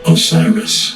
Osiris.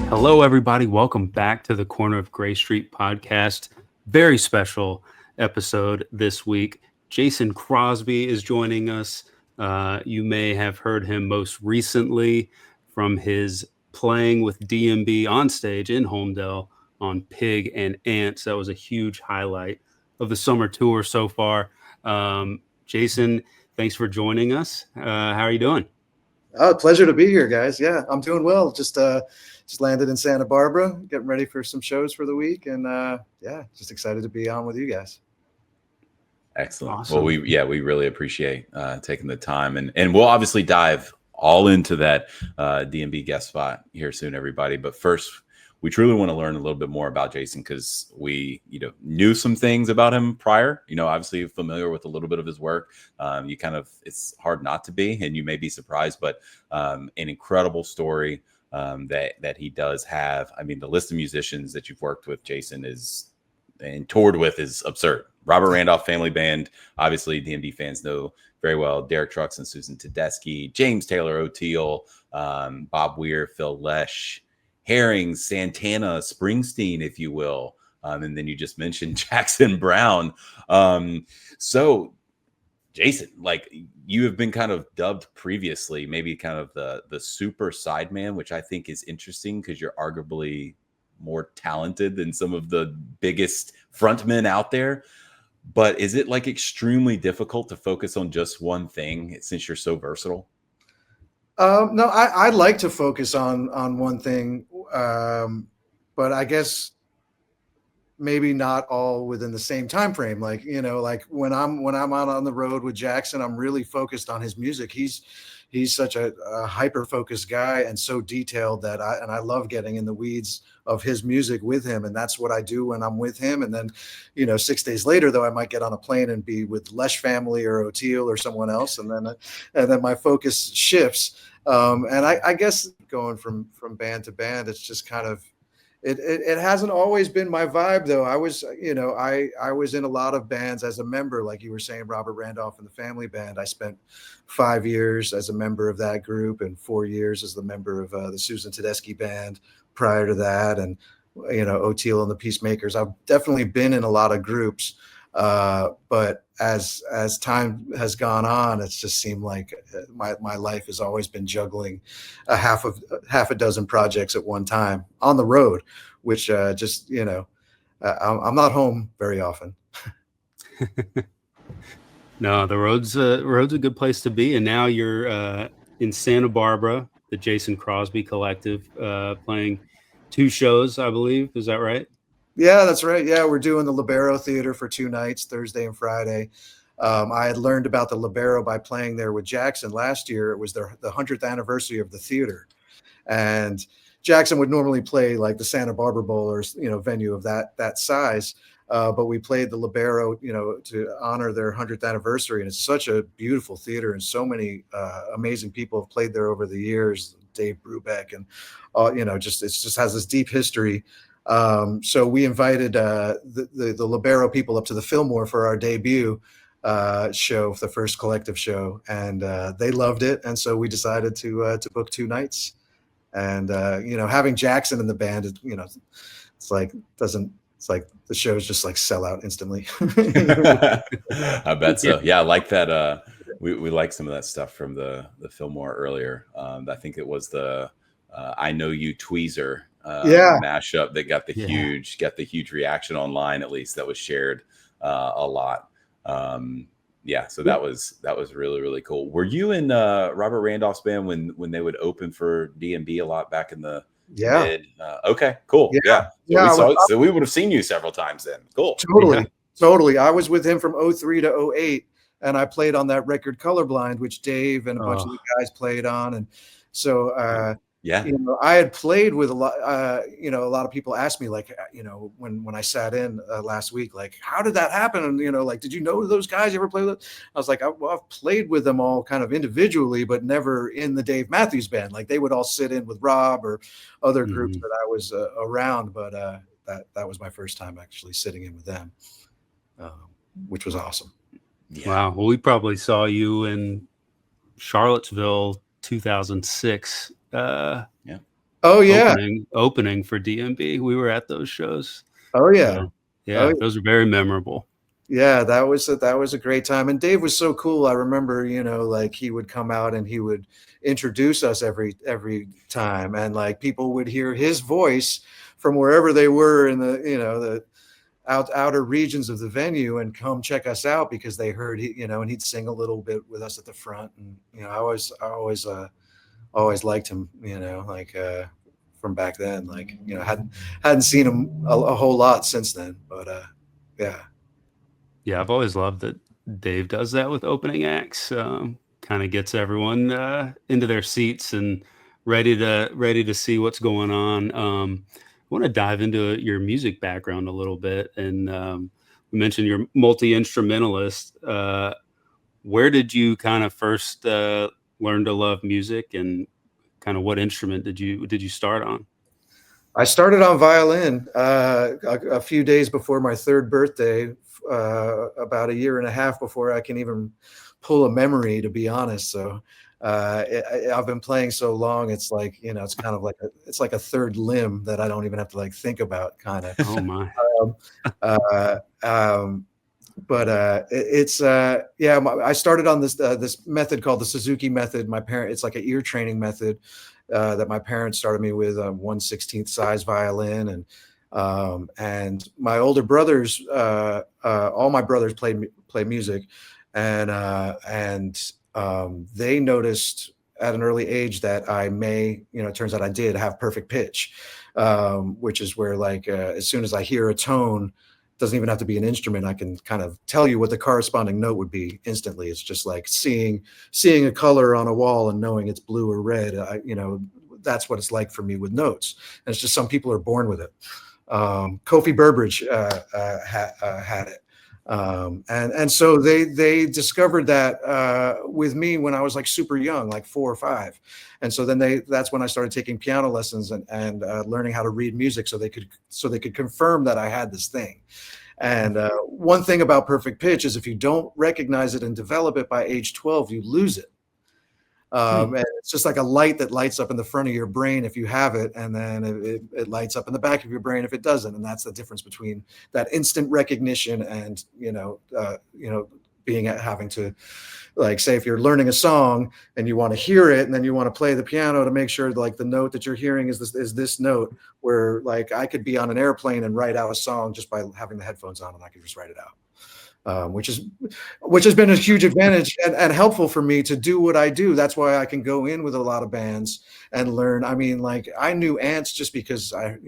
Hello, everybody. Welcome back to the Corner of Gray Street podcast. Very special episode this week. Jason Crosby is joining us. You may have heard him most recently from his playing with DMB on stage in Holmdel on Pig and Ants. That was a huge highlight of the summer tour so far. Jason, thanks for joining us. How are you doing? Oh, pleasure to be here, guys. Yeah, I'm doing well. Just landed in Santa Barbara, getting ready for some shows for the week, and just excited to be on with you guys. Excellent. Awesome. Well, we really appreciate taking the time, and we'll obviously dive all into that DMB guest spot here soon, everybody. But first, we truly want to learn a little bit more about Jason because we, knew some things about him prior. Obviously familiar with a little bit of his work. It's hard not to be, and you may be surprised, but an incredible story that he does have. I mean, the list of musicians that you've worked with, Jason, and toured with is absurd. Robert Randolph Family Band, obviously DMB fans know very well. Derek Trucks and Susan Tedeschi, James Taylor O'Teal, Bob Weir, Phil Lesh, Herring, Santana, Springsteen, if you will. And then you just mentioned Jackson Brown. So Jason, you have been kind of dubbed previously, maybe kind of the super sideman, which I think is interesting because you're arguably more talented than some of the biggest frontmen out there. But is it extremely difficult to focus on just one thing since you're so versatile? No, I like to focus on one thing, but I guess maybe not all within the same time frame. When I'm out on the road with Jackson, I'm really focused on his music. He's such a hyper focused guy and so detailed that I love getting in the weeds of his music with him, and that's what I do when I'm with him. And then 6 days later, though, I might get on a plane and be with Lesh family or O'Teal or someone else, and then my focus shifts. And I guess going from band to band, it's just kind of it hasn't always been my vibe, though. I was in a lot of bands as a member, like you were saying, Robert Randolph and the Family Band. I spent 5 years as a member of that group and 4 years as the member of the Susan Tedeschi Band prior to that, and O'Teal and the Peacemakers. I've definitely been in a lot of groups, but as time has gone on, it's just seemed like my life has always been juggling half a dozen projects at one time on the road, which I'm not home very often. No, the road's a good place to be, and now you're in Santa Barbara, the Jason Crosby Collective, playing 2 shows, I believe. Is that right? Yeah, that's right. Yeah, we're doing the Libero Theater for 2 nights, Thursday and Friday. I had learned about the Libero by playing there with Jackson last year. It was the 100th anniversary of the theater, and Jackson would normally play like the Santa Barbara Bowl or venue of that size. But we played the Libero, to honor their 100th anniversary. And it's such a beautiful theater, and so many amazing people have played there over the years. Dave Brubeck, and it just has this deep history. So we invited the Libero people up to the Fillmore for our debut show, the first collective show, and they loved it. And so we decided to book 2 nights. And having Jackson in the band, it's like the shows just sell out instantly. I bet so. Yeah, I like that. We like some of that stuff from the Fillmore earlier. I think it was the I Know You Tweezer mashup that got the huge reaction online, at least that was shared a lot. So that was really, really cool. Were you in Robert Randolph's band when they would open for DMB a lot back in the mid? Okay, cool. So we would have seen you several times then. Cool. Totally. I was with him from 2003 to 2008, and I played on that record Colorblind, which Dave and a bunch of the guys played on. And so Yeah. You know, I had played with a lot, you know, a lot of people asked me, like, you know, when I sat in last week, like, how did that happen? And, you know, like, did you know those guys? You ever play with? I was like, well, I've played with them all kind of individually, but never in the Dave Matthews Band. Like, they would all sit in with Rob or other groups that I was around. But that was my first time actually sitting in with them, which was awesome. Yeah. Wow. Well, we probably saw you in Charlottesville 2006. Yeah. Oh yeah. Opening for DMB. We were at those shows. Oh yeah. So, yeah. Those are very memorable. Yeah, that was a great time. And Dave was so cool. I remember, you know, like he would come out and he would introduce us every time, and like people would hear his voice from wherever they were in the, you know, the outer regions of the venue and come check us out because they heard you know, and he'd sing a little bit with us at the front. And you know, I always liked him, you know, like from back then. Like, you know, hadn't seen him a whole lot since then, but yeah, I've always loved that Dave does that with opening acts. Kind of gets everyone into their seats and ready to see what's going on. I want to dive into your music background a little bit, and we mentioned you're multi-instrumentalist. Where did you kind of first learn to love music, and kind of what instrument did you start on? I started on violin a few days before my 3rd birthday, about a year and a half before I can even pull a memory, to be honest. So I've been playing so long, it's like, you know, it's kind of like it's like a 3rd limb that I don't even have to like think about, kind of. Oh my. It's yeah, I started on this method called the Suzuki method. It's like an ear training method that my parents started me with, 1/16 size violin. And my older brothers, all my brothers play music, and they noticed at an early age that I may, you know, it turns out I did have perfect pitch, which is where, like, as soon as I hear a tone, doesn't even have to be an instrument, I can kind of tell you what the corresponding note would be instantly. It's just like seeing a color on a wall and knowing it's blue or red. You know, that's what it's like for me with notes. And it's just, some people are born with it. Kofi Burbridge had it. And so they discovered that with me when I was like super young, like 4 or 5. And so then that's when I started taking piano lessons and learning how to read music so they could confirm that I had this thing. And one thing about perfect pitch is if you don't recognize it and develop it by age 12, you lose it. And it's just like a light that lights up in the front of your brain if you have it, and then it lights up in the back of your brain if it doesn't. And that's the difference between that instant recognition and, having to, like, say if you're learning a song and you want to hear it and then you want to play the piano to make sure like the note that you're hearing is this note, where like I could be on an airplane and write out a song just by having the headphones on, and I could just write it out. Which has been a huge advantage and helpful for me to do what I do. That's why I can go in with a lot of bands and learn. I mean, like, I knew Ants just because I'm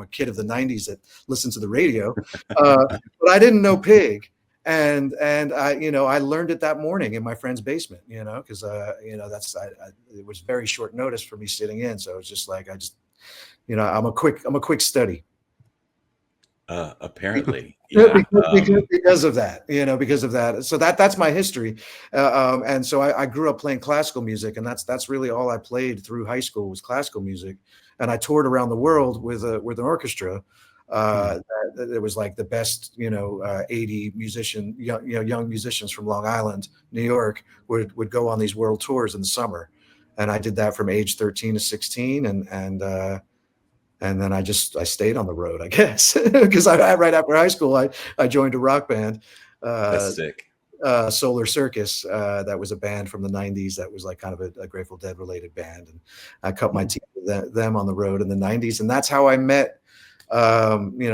a kid of the 90s that listened to the radio, but I didn't know Pig. And I learned it that morning in my friend's basement, because it was very short notice for me sitting in. So it's just like, I'm a quick study. Apparently, yeah. because of that. So that's my history. And so I grew up playing classical music, and that's really all I played through high school was classical music. And I toured around the world with an orchestra. It was like the best, 80 young musicians from Long Island, New York would go on these world tours in the summer. And I did that from age 13 to 16. And then I stayed on the road, I guess, because right after high school, I joined a rock band. That's sick. Solar Circus. That was a band from the 90s. That was like kind of a Grateful Dead related band. And I cut my teeth with them on the road in the 90s. And that's how I met,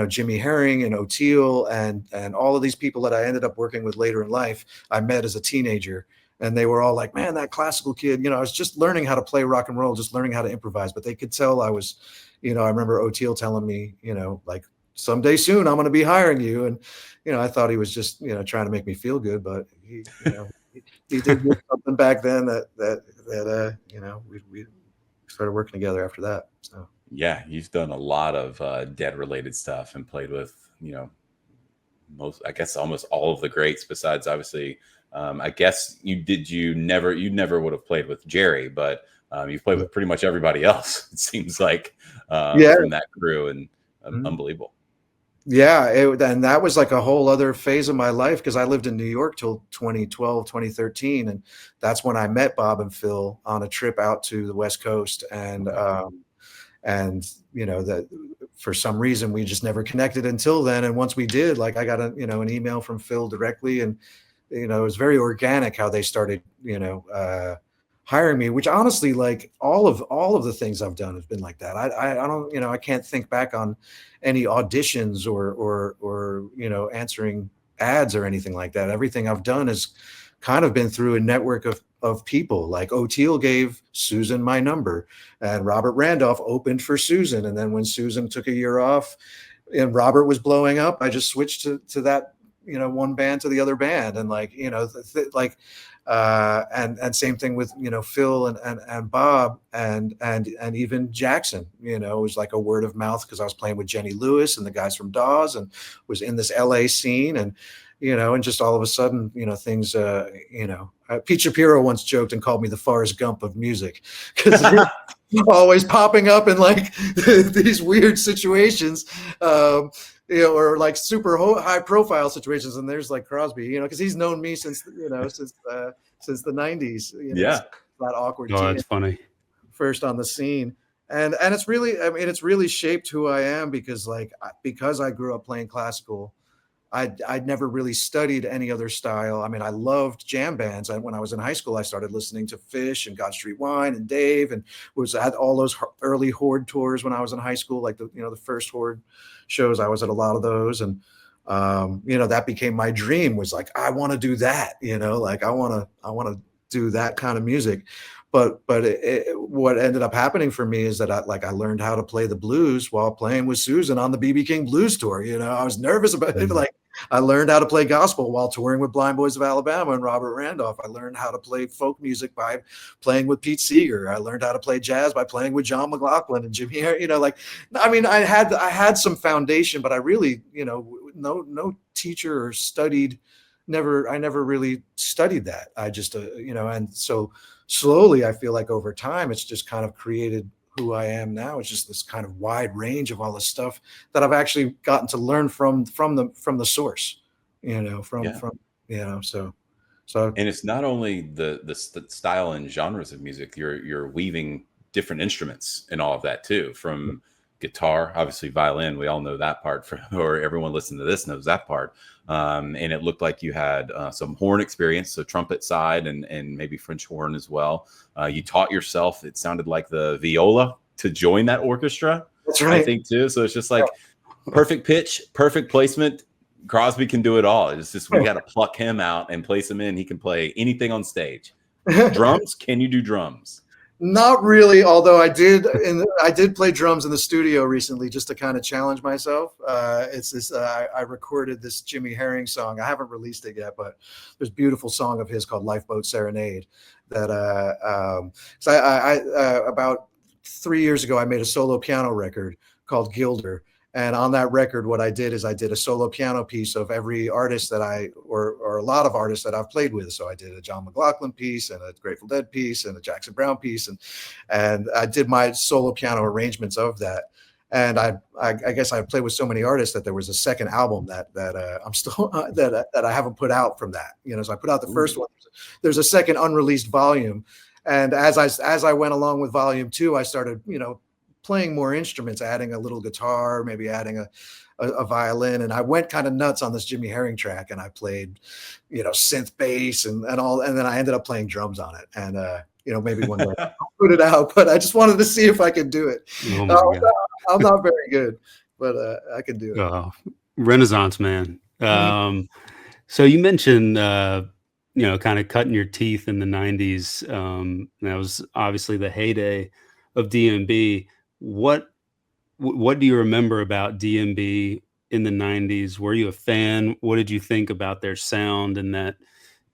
Jimmy Herring and O'Teal and all of these people that I ended up working with later in life. I met as a teenager. And they were all like, man, that classical kid, I was just learning how to play rock and roll, just learning how to improvise. But they could tell I was, I remember O'Teal telling me, like, someday soon I'm going to be hiring you. And, I thought he was just, trying to make me feel good. But he did something back then that we started working together after that. So yeah, you've done a lot of Dead related stuff and played with, I guess almost all of the greats besides obviously. I guess you never would have played with Jerry, but you've played with pretty much everybody else. It seems like from that crew, and unbelievable. Yeah, and that was like a whole other phase of my life because I lived in New York till 2012, 2013, and that's when I met Bob and Phil on a trip out to the West Coast, and that for some reason we just never connected until then. And once we did, like I got an email from Phil directly, and it was very organic how they started hiring me, which honestly, like all of the things I've done have been like that. I don't, I can't think back on any auditions or answering ads or anything like that. Everything I've done has kind of been through a network of people. Like O'Teal gave Susan my number, and Robert Randolph opened for Susan. And then when Susan took a year off and Robert was blowing up, I just switched to that, one band to the other band. And and same thing with, Phil and Bob and even Jackson, it was like a word of mouth because I was playing with Jenny Lewis and the guys from Dawes and was in this LA scene. And and just all of a sudden, things, Pete Shapiro once joked and called me the Forrest Gump of music because always popping up in like these weird situations, or like super high profile situations. And there's like Crosby, because he's known me since the 90s. That awkward. Oh, that's funny. First on the scene. And it's really, it's really shaped who I am because I grew up playing classical. I'd never really studied any other style. I loved jam bands. When I was in high school, I started listening to Fish and God Street Wine and Dave, and had all those early Horde tours when I was in high school, like the first Horde shows. I was at a lot of those, and that became my dream. Was like I want to do that. I want to do that kind of music. But what ended up happening for me is that I learned how to play the blues while playing with Susan on the BB King Blues Tour. I was nervous about it. Like I learned how to play gospel while touring with Blind Boys of Alabama and Robert Randolph. I learned how to play folk music by playing with Pete Seeger. I learned how to play jazz by playing with John McLaughlin and Jimmy. I had some foundation, but I really, no teacher or studied. I never really studied that. I just, and so slowly I feel like over time, it's just kind of created who I am now. It's just this kind of wide range of all the stuff that I've actually gotten to learn from the source, so. And it's not only the style and genres of music, you're weaving different instruments and all of that too, from guitar, obviously violin. We all know that part, or everyone listening to this knows that part. And it looked like you had some horn experience, so trumpet side and maybe French horn as well. You taught yourself, it sounded like the viola to join that orchestra. That's right. I think too. So it's just like perfect pitch, perfect placement. Crosby can do it all. It's just we got to pluck him out and place him in. He can play anything on stage. Drums? Can you do drums? Not really, although I did play drums in the studio recently just to kind of challenge myself. It's this I recorded this Jimmy Herring song. I haven't released it yet, but there's a beautiful song of his called Lifeboat Serenade that about 3 years ago I made a solo piano record called Gilder. And on that record, what I did is I did a solo piano piece of every artist that or a lot of artists that I've played with. So I did a John McLaughlin piece and a Grateful Dead piece and a Jackson Browne piece. And I did my solo piano arrangements of that. And I guess I played with so many artists that there was a second album that I'm still, that I haven't put out from that, so I put out the first one. There's a second unreleased volume. And as I went along with volume 2, I started, playing more instruments, adding a little guitar, maybe adding a violin. And I went kind of nuts on this Jimmy Herring track, and I played, synth bass and all. And then I ended up playing drums on it. And, maybe one day I'll put it out, but I just wanted to see if I could do it. Oh I'm not very good, but I can do it. Renaissance man. So you mentioned, kind of cutting your teeth in the 90s. That was obviously the heyday of DMB. What do you remember about DMB in the 90s? Were you a fan? What did you think about their sound and that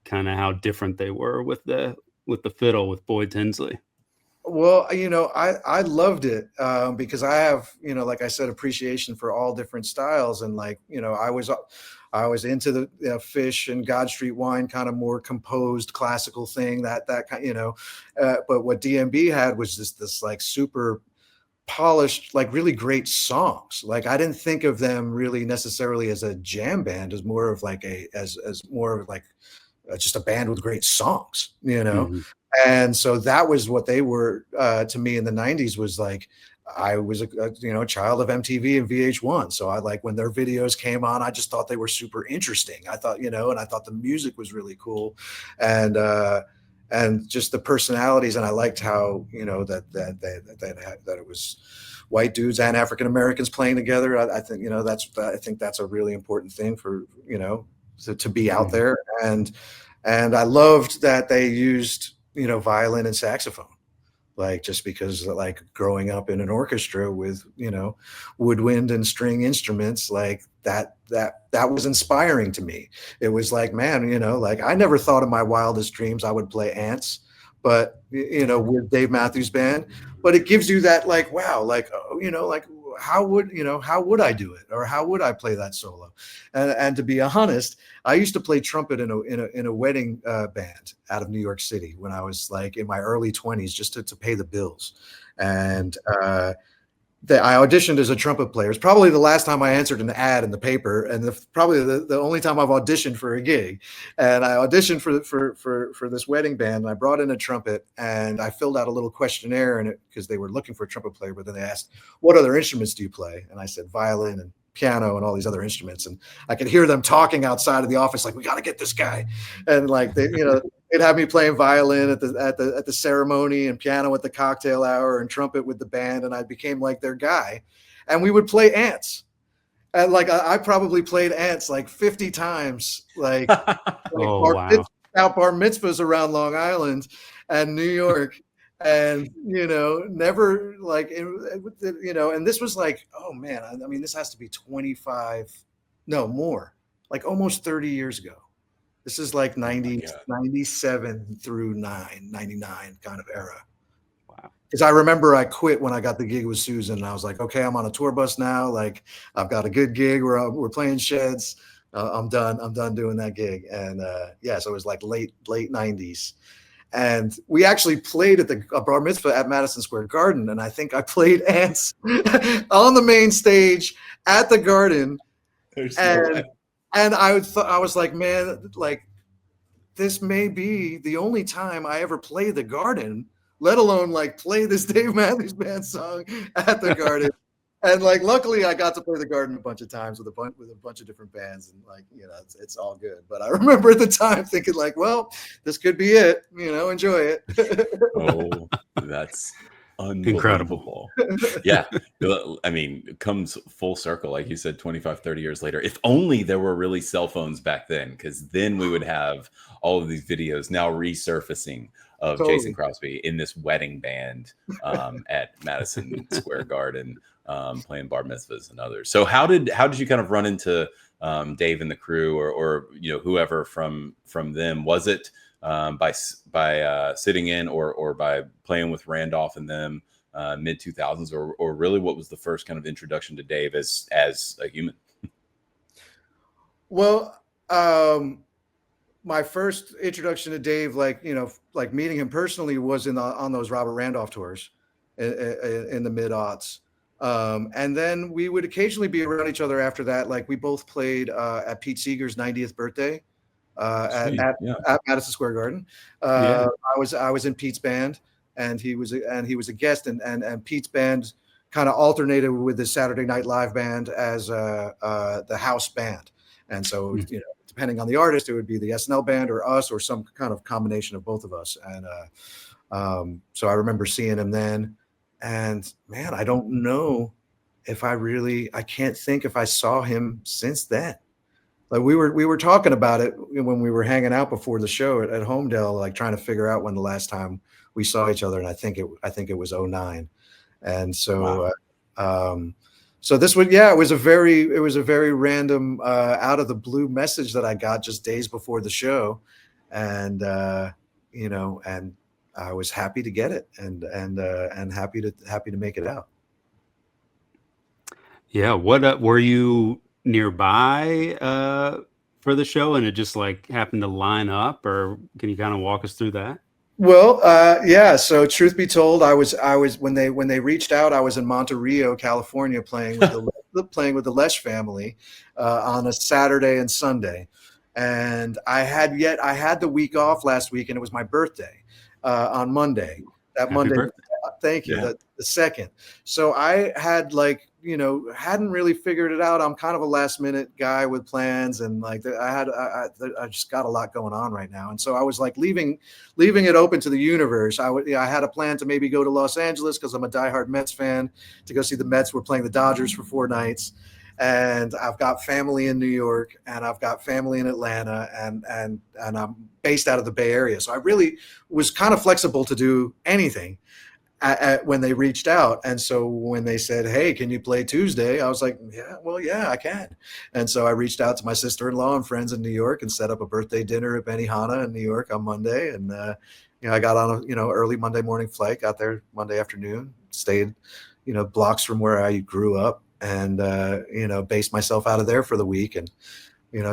kind of how different they were with the fiddle with Boyd Tinsley? Well, I loved it because I have, like I said, appreciation for all different styles, and like, I was into the Fish and God Street Wine, kind of more composed classical thing, that kind, but what DMB had was this like super polished, like really great songs. Like I didn't think of them really necessarily as a jam band, as more of like as more of like just a band with great songs, Mhm. And so that was what they were to me in the 90s. Was like I was a child of MTV and VH1. So I, like, when their videos came on, I just thought they were super interesting. I thought, and I thought the music was really cool, and just the personalities. And I liked how, that it was white dudes and African Americans playing together. I think, I think that's a really important thing for, to be out there. And I loved that they used, violin and saxophone, like, just because, like, growing up in an orchestra with, woodwind and string instruments, like that was inspiring to me. It was like, man, like, I never thought in my wildest dreams I would play ants, but, with Dave Matthews Band. But it gives you that, like, wow, like, like, how would I do it, or how would I play that solo? And to be honest, I used to play trumpet in a wedding band out of New York City when I was like in my early 20s, just to pay the bills. And I auditioned as a trumpet player. It's probably the last time I answered an ad in the paper, and probably the only time I've auditioned for a gig. And I auditioned for this wedding band. And I brought in a trumpet, and I filled out a little questionnaire, and because they were looking for a trumpet player, but then they asked, "What other instruments do you play?" And I said, "Violin and piano and all these other instruments." And I could hear them talking outside of the office, like, "We got to get this guy." And like they'd have me playing violin at the ceremony, and piano at the cocktail hour, and trumpet with the band, and I became like their guy. And we would play ants. And like I probably played ants like 50 times, like, Oh, wow. bar mitzvahs around Long Island and New York. And never like and this was like, oh man, I mean, this has to be 25, no more, like almost 30 years ago. This is like 90, 97 through 99 kind of era. Wow. Because I remember I quit when I got the gig with Susan, and I was like, okay, I'm on a tour bus now. Like, I've got a good gig where we're playing sheds. I'm done. I'm done doing that gig. And so it was like late 90s. And we actually played at a bar mitzvah at Madison Square Garden. And I think I played ants on the main stage at the Garden. And I was like, man, like, this may be the only time I ever play the Garden, let alone like play this Dave Matthews Band song at the Garden. And like, luckily, I got to play the Garden a bunch of times with a bunch of different bands, and like, it's all good. But I remember at the time thinking like, well, this could be it. Enjoy it. Oh, that's incredible. Yeah. I mean, it comes full circle. Like you said, 25, 30 years later. If only there were really cell phones back then, because then we would have all of these videos now resurfacing of Jason Crosby in this wedding band at Madison Square Garden, playing bar mitzvahs and others. So how did you kind of run into Dave and the crew, or whoever from them? Was it by sitting in, or by playing with Randolph and them mid 2000s, or really, what was the first kind of introduction to Dave as a human? Well, my first introduction to Dave, like meeting him personally, was on those Robert Randolph tours in the mid-aughts. And then we would occasionally be around each other after that. Like, we both played at Pete Seeger's 90th birthday at Madison Square Garden. I was in Pete's band, and he was a guest, and Pete's band kind of alternated with the Saturday Night Live band as the house band. And so, depending on the artist, it would be the SNL band or us, or some kind of combination of both of us. And so I remember seeing him then, and man, I don't know if I can't think if I saw him since then. Like, we were talking about it when we were hanging out before the show at Holmdel, like trying to figure out when the last time we saw each other. And I think it was 2009. And so, wow. So this would, it was a very random, out of the blue message that I got just days before the show. And, and I was happy to get it and happy to make it out. Yeah. What were you nearby for the show, and it just like happened to line up, or can you kind of walk us through that? Well, yeah. So, truth be told, I was when they reached out, I was in Monterey, California, playing with the Lesh family on a Saturday and Sunday, and I had the week off last week, and it was my birthday on Monday. That Happy Monday, birthday. thank you. Yeah. The second. So I had hadn't really figured it out. I'm kind of a last minute guy with plans, and like I just got a lot going on right now, and so I was like leaving it open to the universe. I had a plan to maybe go to Los Angeles because I'm a diehard Mets fan, to go see the Mets. We're playing the Dodgers for 4 nights, and I've got family in New York, and I've got family in Atlanta, and I'm based out of the Bay Area, so I really was kind of flexible to do anything. When they reached out. And so when they said, hey, can you play Tuesday? I was like, yeah, I can. And so I reached out to my sister-in-law and friends in New York and set up a birthday dinner at Benihana in New York on Monday. And, I got on a, early Monday morning flight, got there Monday afternoon, stayed, blocks from where I grew up, and, based myself out of there for the week. And,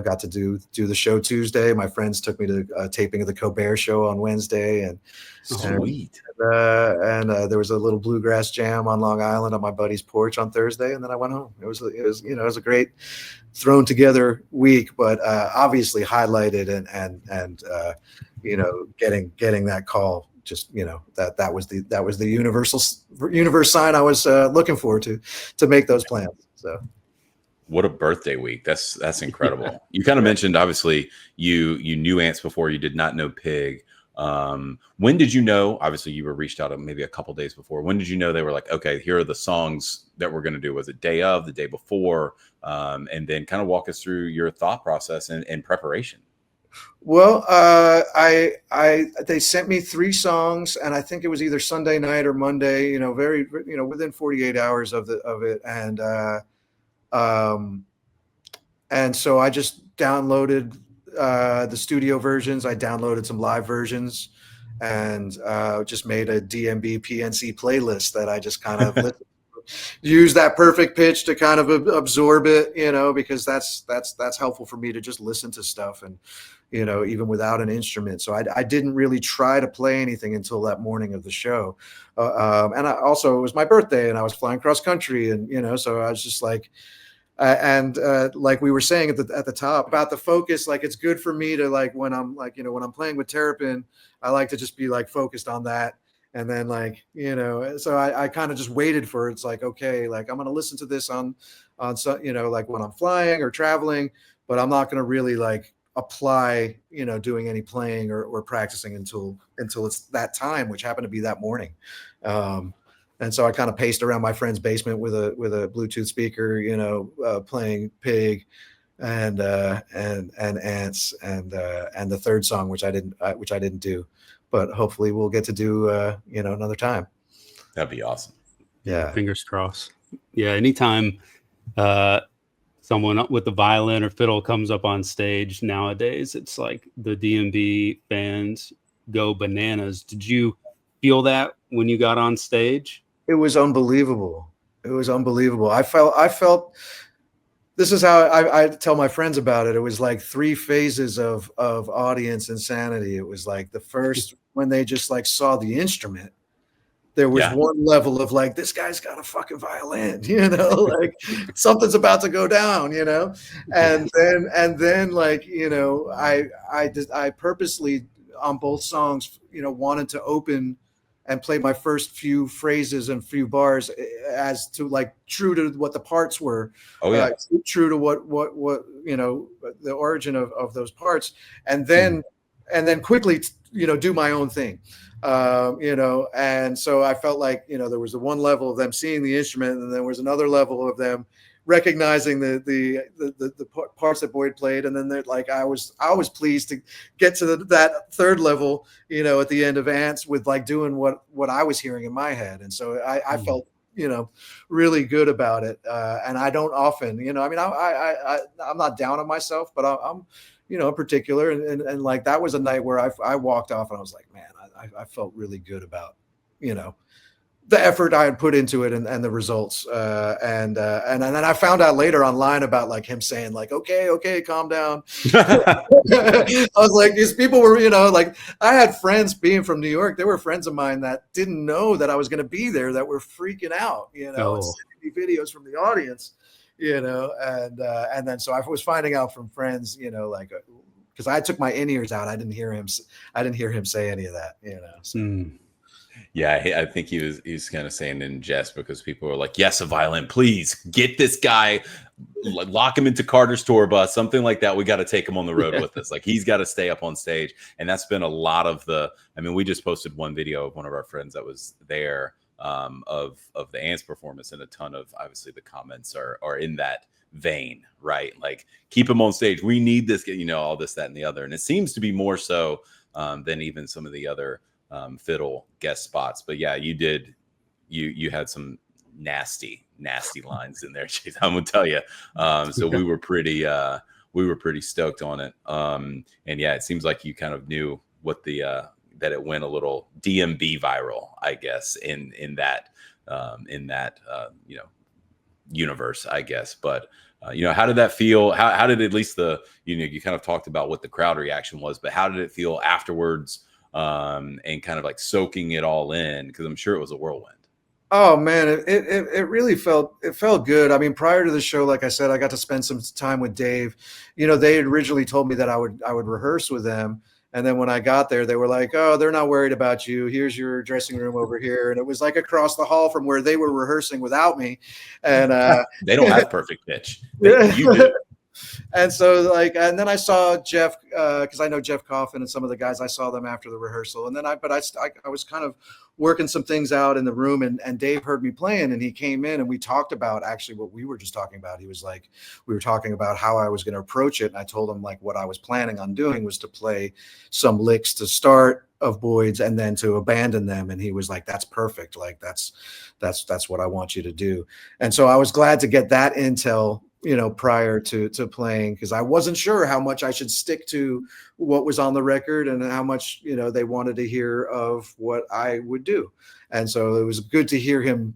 got to do the show Tuesday. My friends took me to a taping of the Colbert Show on Wednesday, and sweet. And there was a little bluegrass jam on Long Island on my buddy's porch on Thursday, and then I went home. It was a great thrown together week, but obviously highlighted and getting that call. Just that was the universe sign I was looking forward to make those plans. So. What a birthday week. That's incredible. You kind of mentioned, obviously, you knew Ants before. You did not know Pig. When did you know? Obviously, you were reached out maybe a couple days before. When did you know they were like, okay, here are the songs that we're going to do? Was it day of, the day before? And then kind of walk us through your thought process and preparation. Well, they sent me 3 songs, and I think it was either Sunday night or Monday, very, within 48 hours of it. And so I just downloaded the studio versions. I downloaded some live versions, and just made a DMB PNC playlist that I just kind of use that perfect pitch to kind of absorb it, because that's helpful for me to just listen to stuff, and even without an instrument. So I didn't really try to play anything until that morning of the show. And it was my birthday, and I was flying cross country, and so I was just like, like we were saying at the top about the focus, like it's good for me to, like, when I'm playing with Terrapin, I like to just be like focused on that. And then so I kind of just waited for, it's like, okay, like I'm going to listen to this on like when I'm flying or traveling, but I'm not going to really like apply, doing any playing or practicing until it's that time, which happened to be that morning. And so I kind of paced around my friend's basement with a Bluetooth speaker, playing Pig and Ants and the third song, which I didn't do, but hopefully we'll get to do another time. That'd be awesome. Yeah, fingers crossed. Yeah, anytime someone with the violin or fiddle comes up on stage nowadays, it's like the DMB fans go bananas. Did you feel that when you got on stage? It was unbelievable. I felt this is how I tell my friends about it. It was like 3 phases of audience insanity. It was like the first, when they just like saw the instrument, there was one level of like, this guy's got a fucking violin, like something's about to go down, and then like, I purposely on both songs, wanted to open and play my first few phrases and few bars as to like true to what the parts were. True to what the origin of those parts, and then quickly do my own thing. And so I felt like there was the one level of them seeing the instrument, and there was another level of them recognizing the parts that Boyd played, and then like I was pleased to get to that third level, at the end of Ants, with like doing what I was hearing in my head, and so I felt really good about it. And I don't often, I'm not down on myself, but I'm particular, and like that was a night where I walked off and I was like, man, I felt really good about, the effort I had put into it and the results. And then I found out later online about like him saying like, okay, calm down. I was like, these people were, like I had friends being from New York. They were friends of mine that didn't know that I was going to be there, that were freaking out, and sending me videos from the audience, and then so I was finding out from friends, like, because I took my in-ears out. I didn't hear him say any of that, So. Yeah, I think he's kind of saying in jest, because people are like, yes, a violin, please get this guy, lock him into Carter's tour bus, something like that. We got to take him on the road with us. Like, he's got to stay up on stage. And that's been a lot of we just posted one video of one of our friends that was there, of the Ants performance, and a ton of, obviously, the comments are in that vein, right? Like, keep him on stage. We need this, all this, that, and the other. And it seems to be more so than even some of the other fiddle guest spots. But yeah, you had some nasty lines in there, Chase, I'm gonna tell you. So we were pretty stoked on it. And yeah, it seems like you kind of knew what that it went a little DMB viral, I guess, in that universe, I guess. But how did that feel? How did at least you kind of talked about what the crowd reaction was, but how did it feel afterwards? And kind of like soaking it all in, because I'm sure it was a whirlwind. Oh man, it really felt good. I mean, prior to the show, like I said, I got to spend some time with Dave. They had originally told me that I would rehearse with them, and then when I got there, they were like, "Oh, they're not worried about you. Here's your dressing room over here," and it was like across the hall from where they were rehearsing without me. And they don't have perfect pitch. You do. And so and then I saw Jeff, because I know Jeff Coffin and some of the guys. I saw them after the rehearsal, and then I was kind of working some things out in the room, and Dave heard me playing, and he came in, and we talked about actually what we were just talking about. He was like, we were talking about how I was going to approach it, and I told him like what I was planning on doing was to play some licks to start of Boyd's and then to abandon them, and he was like, "That's perfect. Like that's what I want you to do." And so I was glad to get that intel, prior to playing, because I wasn't sure how much I should stick to what was on the record and how much, they wanted to hear of what I would do. And so it was good to hear him,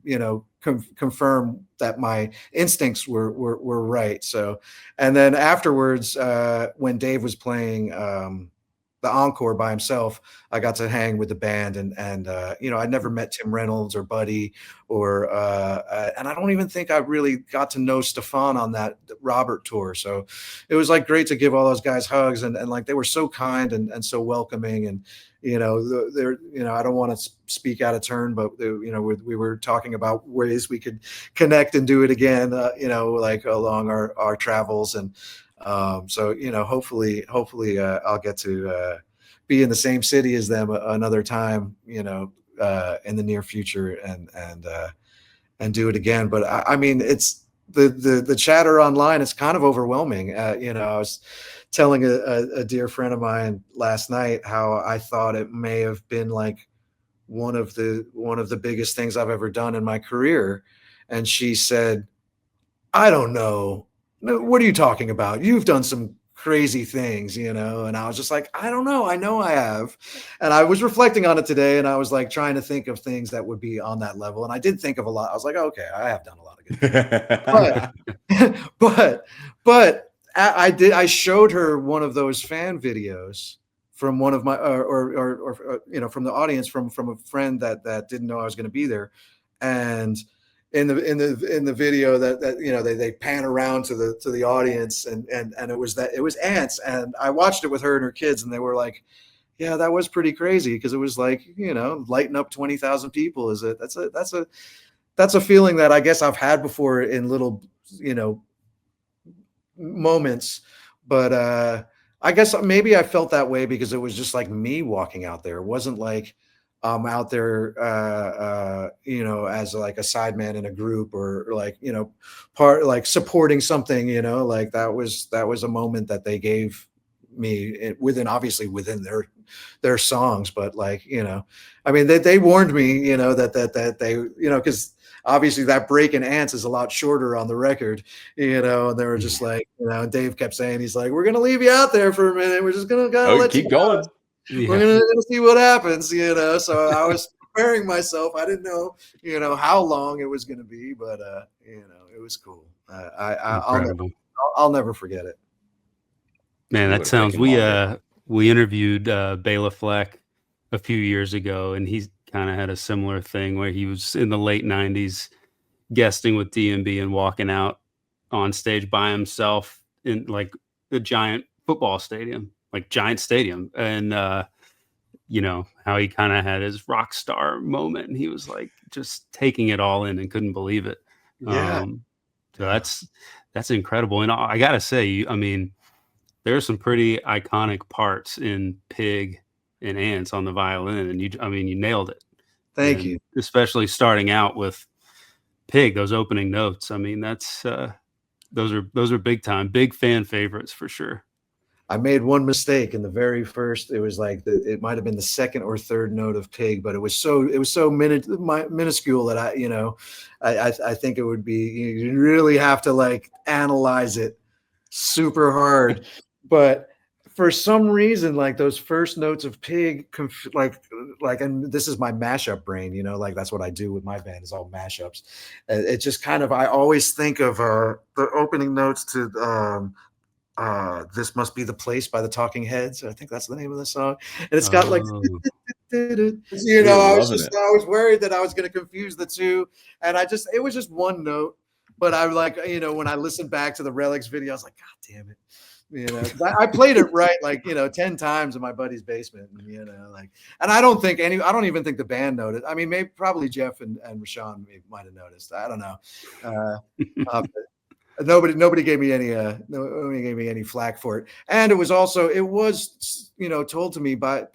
confirm that my instincts were right. So, and then afterwards, when Dave was playing, the encore by himself, I got to hang with the band, and I'd never met Tim Reynolds or Buddy and I don't even think I really got to know Stefan on that Robert tour. So it was like great to give all those guys hugs, and like they were so kind and so welcoming, and they're I don't want to speak out of turn, but we were talking about ways we could connect and do it again, like along our travels. And so hopefully I'll get to be in the same city as them another time, in the near future, and do it again. But I mean, it's the chatter online is kind of overwhelming. I was telling a dear friend of mine last night how I thought it may have been like one of the biggest things I've ever done in my career, and she said, "I don't know. What are you talking about? You've done some crazy things, And I was just like, I don't know. I know I have. And I was reflecting on it today, and I was like trying to think of things that would be on that level. And I did think of a lot. I was like, okay, I have done a lot of good things. but I showed her one of those fan videos from one of my, from the audience, from a friend that didn't know I was going to be there. And in the video that they pan around to the audience, and it was Ants, and I watched it with her and her kids, and they were like, yeah, that was pretty crazy, because it was like, lighting up 20,000 people that's a feeling that I guess I've had before in little moments. But I guess maybe I felt that way because it was just like me walking out there. It wasn't like out there, as like a sideman in a group, or like, part like supporting something, like that was a moment that they gave me obviously within their songs. But like, I mean, they warned me, that they, because obviously that break in Ants is a lot shorter on the record, and they were just like, Dave kept saying, he's like, we're going to leave you out there for a minute. We're just going to let keep going. we're gonna see what happens, So I was preparing myself. I didn't know, how long it was gonna be, but it was cool. I'll never forget it. Man, that sounds. We interviewed Bela Fleck a few years ago, and he kind of had a similar thing where he was in the late '90s guesting with DMB and walking out on stage by himself in like a giant football stadium, and how he kind of had his rock star moment, and he was like just taking it all in and couldn't believe it. So that's incredible. And I gotta say, there are some pretty iconic parts in Pig and Ants on the violin, and you nailed it. Thank you. Especially starting out with Pig, those opening notes. That's those are big time, big fan favorites for sure. I made one mistake in the very first. It was like it might have been the second or third note of Pig, but it was so minuscule that I think it would be, you really have to like analyze it super hard. But for some reason, like those first notes of Pig, and this is my mashup brain, like that's what I do with my band is all mashups. It just kind of, I always think of the opening notes to This Must Be the Place by the Talking Heads. I think that's the name of the song. And it's got like, I was worried that I was going to confuse the two. And it was just one note. But I like, when I listened back to the Relics video, I was like, God damn it. I played it right, 10 times in my buddy's basement, and I don't even think the band noticed. Maybe probably Jeff and Rashawn might have noticed. I don't know. Nobody gave me any flack for it. And it was told to me by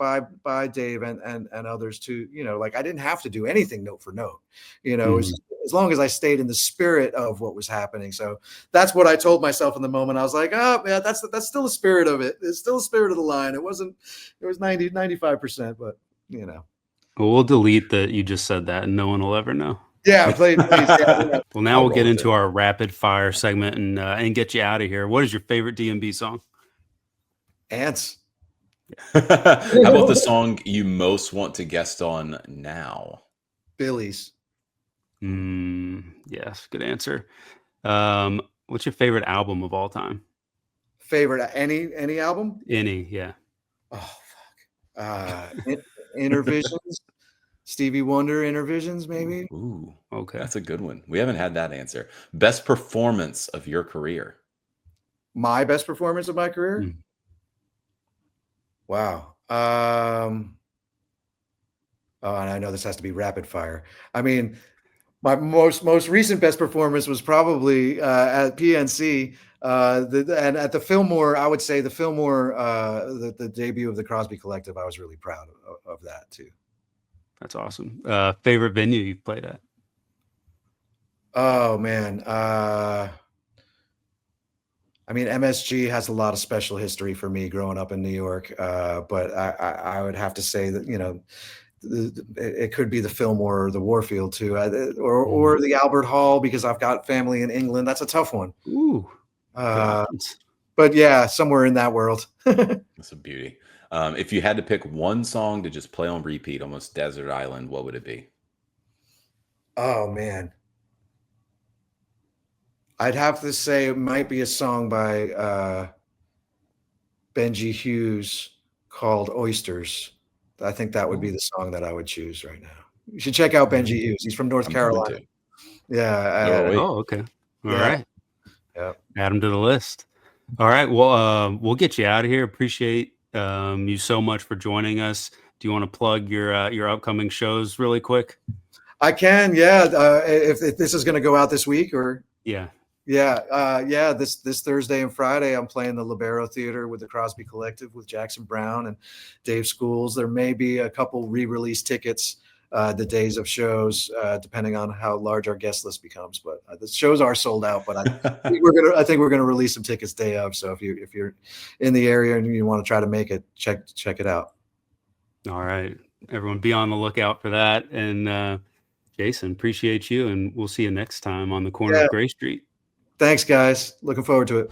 Dave and others too, I didn't have to do anything note for note, as long as I stayed in the spirit of what was happening. So that's what I told myself in the moment. I was like, oh yeah, that's still the spirit of it. It's still the spirit of the line. It was 95%, but Well, we'll delete that you just said that and no one will ever know. Yeah, please. Yeah. Well, now we'll get into our rapid fire segment and get you out of here. What is your favorite DMB song? Ants. How about the song you most want to guest on now? Billy's. Yes, good answer. What's your favorite album of all time? Favorite any album? Any, yeah. Oh fuck. Intervisions. Stevie Wonder Intervisions, maybe. Ooh, okay, that's a good one. We haven't had that answer. Best performance of your career? My best performance of my career? Wow. And I know this has to be rapid fire. My most recent best performance was probably at PNC, and at the Fillmore. I would say the Fillmore, the debut of the Crosby Collective. I was really proud of that too. That's awesome. Favorite venue you've played at? Oh man. MSG has a lot of special history for me growing up in New York. But I would have to say that, it could be the Fillmore or the Warfield too, or the Albert Hall, because I've got family in England. That's a tough one. Ooh. But yeah, somewhere in that world. That's a beauty. If you had to pick one song to just play on repeat, almost desert island, what would it be? Oh man. I'd have to say it might be a song by Benji Hughes called Oysters. I think that would be the song that I would choose right now. You should check out Benji Hughes. He's from North Carolina. Yeah. Okay. All right. Yeah. Add him to the list. All right. Well, we'll get you out of here. Appreciate you so much for joining us. Do you want to plug your upcoming shows really quick? I can. Yeah. If this is going to go out this week or. Yeah. This Thursday and Friday, I'm playing the Libero Theater with the Crosby Collective with Jackson Brown and Dave Schools. There may be a couple re-release tickets the days of shows, depending on how large our guest list becomes. But the shows are sold out. But I think we're gonna release some tickets day of. So if you're in the area and you want to try to make it, check it out. All right, everyone, be on the lookout for that. And Jason, appreciate you, and we'll see you next time on the corner of Gray Street. Thanks, guys. Looking forward to it.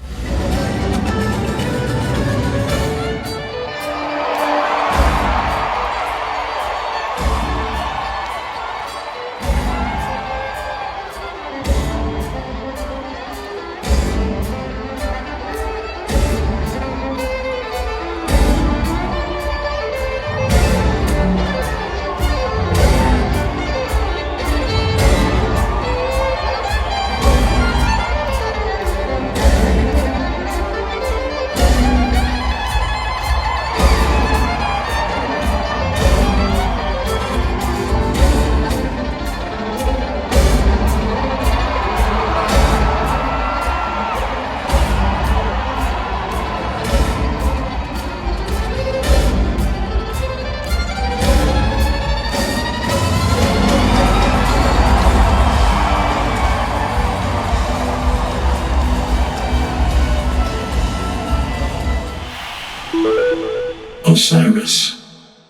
this.